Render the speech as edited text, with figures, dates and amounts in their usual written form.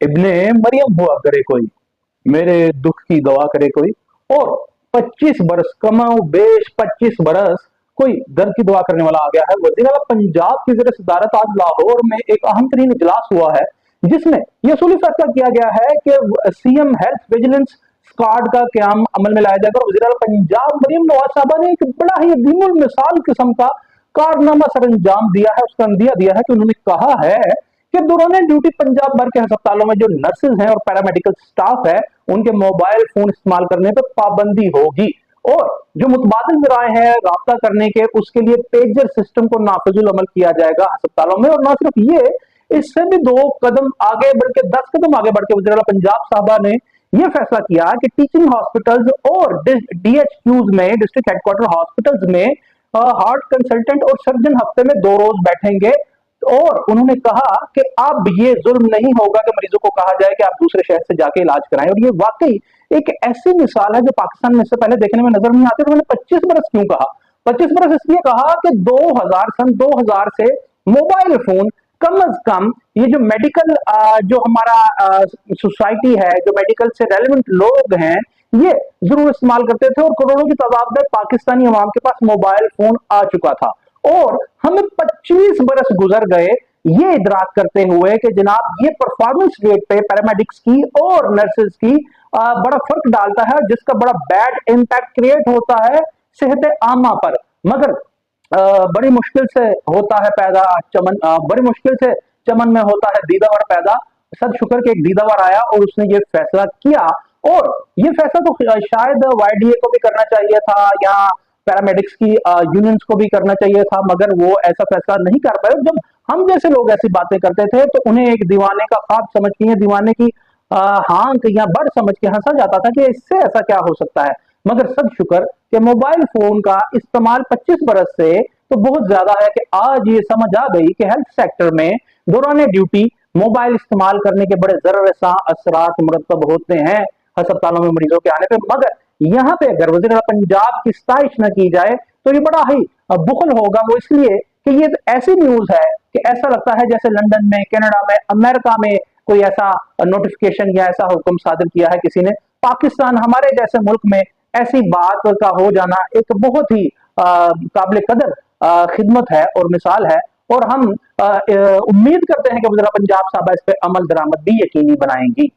इब्ने मरियम हुआ करे कोई, मेरे दुख की दवा करे कोई। और 25 बरस कमाओ बेश 25 बरस कोई दर्द की दुआ करने वाला आ गया है। वजीर आला पंजाब की ज़ेर सदारत आज लाहौर में एक अहम तरीन इजलास हुआ है, जिसमें यह असूली फैसला किया गया है कि सीएम हेल्थ विजिलेंस स्क्वाड का क्याम अमल में लाया जाएगा। और वजीर आला पंजाब मरियम नवाज साहबा ने एक बड़ा ही अजीमुल मिसाल किस्म का कारनामा सर अंजाम दिया है। उसका अंदिया दिया है कि उन्होंने कहा है कि दौरान ड्यूटी पंजाब भर के अस्पतालों में जो नर्सेज हैं और पैरामेडिकल स्टाफ है, उनके मोबाइल फोन इस्तेमाल करने पर पाबंदी होगी। और जो मुतबादिल ज़राए हैं राब्ता करने के, उसके लिए पेजर सिस्टम को नाफिजुल अमल किया जाएगा अस्पतालों में। और ना सिर्फ ये, इससे भी 2 कदम आगे बढ़ के 10 कदम आगे बढ़ के वज़ीर आला पंजाब साहबा ने यह फैसला किया कि टीचिंग हॉस्पिटल्स और डीएचक्यूज में, डिस्ट्रिक्ट हेडक्वार्टर हॉस्पिटल्स में, हार्ट कंसल्टेंट और सर्जन हफ्ते में 2 रोज बैठेंगे। और उन्होंने कहा कि अब ये जुल्म नहीं होगा कि मरीजों को कहा जाए कि आप दूसरे शहर से जाके इलाज कराएं। और ये वाकई एक ऐसी मिसाल है जो पाकिस्तान में इससे पहले देखने में नजर नहीं आती। तो मैंने 25 बरस क्यों कहा? 25 बरस इसलिए कहा कि 2000 से मोबाइल फोन कम अज कम, ये जो मेडिकल जो हमारा सोसाइटी है, जो मेडिकल से रेलेवेंट लोग हैं, ये जरूर इस्तेमाल करते थे। और करोड़ों की तादाद में पाकिस्तानी अवाम के पास मोबाइल फोन आ चुका था। और हमें 25 बरस गुजर गए ये इदराक करते हुए कि जनाब ये परफॉर्मेंस रेट पे पैरामेडिक्स की और नर्सेज की बड़ा फर्क डालता है, जिसका बड़ा बैड इंपैक्ट क्रिएट होता है सेहत आमा पर। मगर बड़ी मुश्किल से होता है पैदा चमन, बड़ी मुश्किल से चमन में होता है दीदावर पैदा। सद शुक्र के एक दीदावर आया और उसने ये फैसला किया। और ये फैसला तो शायद वाईडीए को भी करना चाहिए था या पैरामेडिक्स की यूनियंस को भी करना चाहिए था, मगर वो ऐसा फैसला नहीं कर पाए। जब हम जैसे लोग ऐसी बातें करते थे तो उन्हें एक दीवाने का ख्वाब समझ के, दीवाने की हाँक या बड़ समझ के हंसा जाता था कि इससे ऐसा क्या हो सकता है। मगर सब शुक्र कि मोबाइल फोन का इस्तेमाल 25 बरस से तो बहुत ज्यादा है कि आज ये समझ आ गई कि हेल्थ सेक्टर में दौरान ड्यूटी मोबाइल इस्तेमाल करने के बड़े जरूर असरात मुरतब होते हैं अस्पतालों में मरीजों के आने पर। मगर यहाँ पे अगर वज़ीर आला पंजाब की सताइश न की जाए तो ये बड़ा ही बुखल होगा। वो इसलिए कि ये ऐसी न्यूज है कि ऐसा लगता है जैसे लंदन में, कनाडा में, अमेरिका में कोई ऐसा नोटिफिकेशन या ऐसा हुक्म सादिर किया है किसी ने। पाकिस्तान हमारे जैसे मुल्क में ऐसी बात का हो जाना एक बहुत ही काबिल कदर खिदमत है और मिसाल है। और हम उम्मीद करते हैं कि वज़ीर आला पंजाब साहब इस पे अमल दरामद भी यकीनी बनाएंगी।